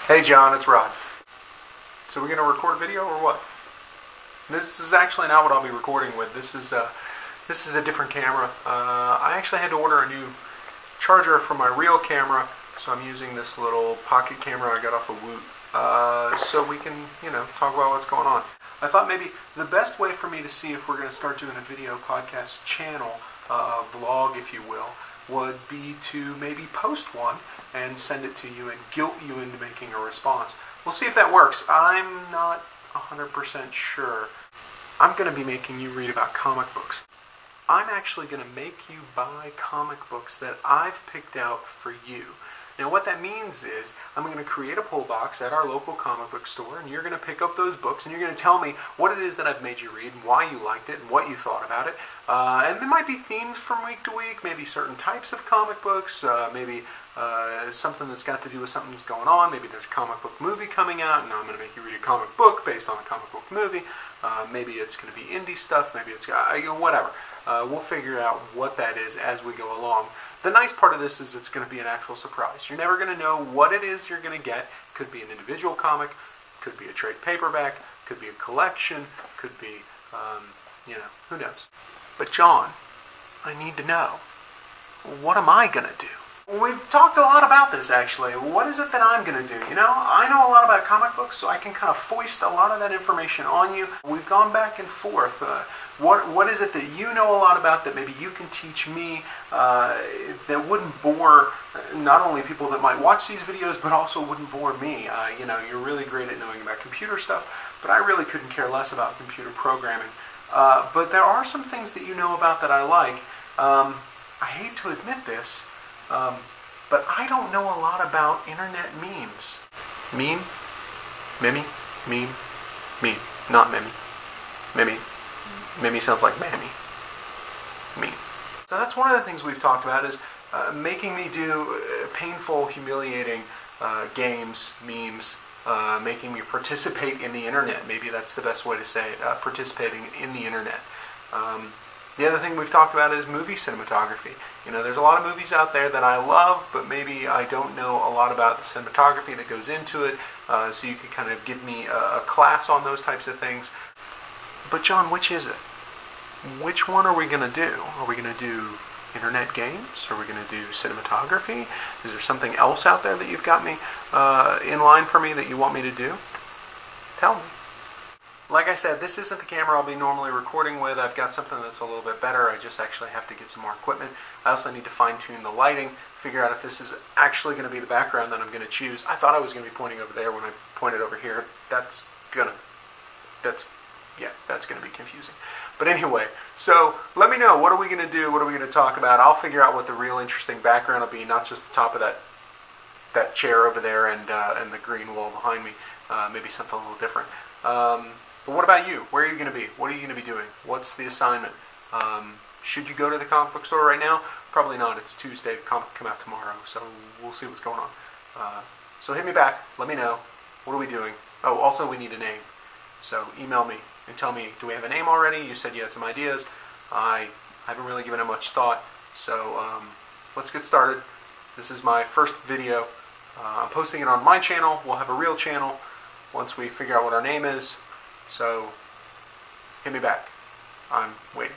Hey John, it's Rod. So we're going to record a video or what? This is actually not what I'll be recording with. This is a different camera. I actually had to order a new charger for my real camera, so I'm using this little pocket camera I got off of Woot, so we can, talk about what's going on. I thought maybe the best way for me to see if we're going to start doing a video podcast channel, vlog if you will, would be to maybe post one and send it to you and guilt you into making a response. We'll see if that works. I'm not 100% sure. I'm going to be making you read about comic books. I'm actually going to make you buy comic books that I've picked out for you. Now what that means is I'm going to create a pull box at our local comic book store, and you're going to pick up those books and you're going to tell me what it is that I've made you read and why you liked it and what you thought about it. And there might be themes from week to week, maybe certain types of comic books, maybe something that's got to do with something that's going on. Maybe there's a comic book movie coming out and I'm going to make you read a comic book based on the comic book movie. Maybe it's going to be indie stuff, maybe it's whatever. We'll figure out what that is as we go along. The nice part of this is it's going to be an actual surprise. You're never going to know what it is you're going to get. Could be an individual comic, could be a trade paperback, could be a collection, could be, who knows. But John, I need to know, what am I going to do? We've talked a lot about this, actually. What is it that I'm going to do? I know a lot about comic books, so I can kind of foist a lot of that information on you. We've gone back and forth. What is it that you know a lot about that maybe you can teach me that wouldn't bore not only people that might watch these videos, but also wouldn't bore me? You're really great at knowing about computer stuff, but I really couldn't care less about computer programming. But there are some things that you know about that I like. I hate to admit this, but I don't know a lot about internet memes. Meme? Meme? Meme? Meme. Not meme. Meme. Meme sounds like mammy. Meme. So that's one of the things we've talked about is making me do painful, humiliating games, memes, making me participate in the internet. Maybe that's the best way to say it, participating in the internet. The other thing we've talked about is movie cinematography. There's a lot of movies out there that I love, but maybe I don't know a lot about the cinematography that goes into it, so you could kind of give me a class on those types of things. But John, which is it? Which one are we going to do? Are we going to do internet games? Are we going to do cinematography? Is there something else out there that you've got me in line for me that you want me to do? Tell me. Like I said, this isn't the camera I'll be normally recording with. I've got something that's a little bit better. I just actually have to get some more equipment. I also need to fine-tune the lighting, figure out if this is actually going to be the background that I'm going to choose. I thought I was going to be pointing over there when I pointed over here. That's going to be confusing. But anyway, so let me know, what are we going to do? What are we going to talk about? I'll figure out what the real interesting background will be, not just the top of that chair over there and the green wall behind me. Maybe something a little different. But what about you? Where are you going to be? What are you going to be doing? What's the assignment? Should you go to the comic book store right now? Probably not. It's Tuesday. The comic will come out tomorrow, so we'll see what's going on. So hit me back. Let me know. What are we doing? Oh, also we need a name. So email me and tell me, do we have a name already? You said you had some ideas. I haven't really given it much thought. So let's get started. This is my first video. I'm posting it on my channel. We'll have a real channel once we figure out what our name is. So hit me back. I'm waiting.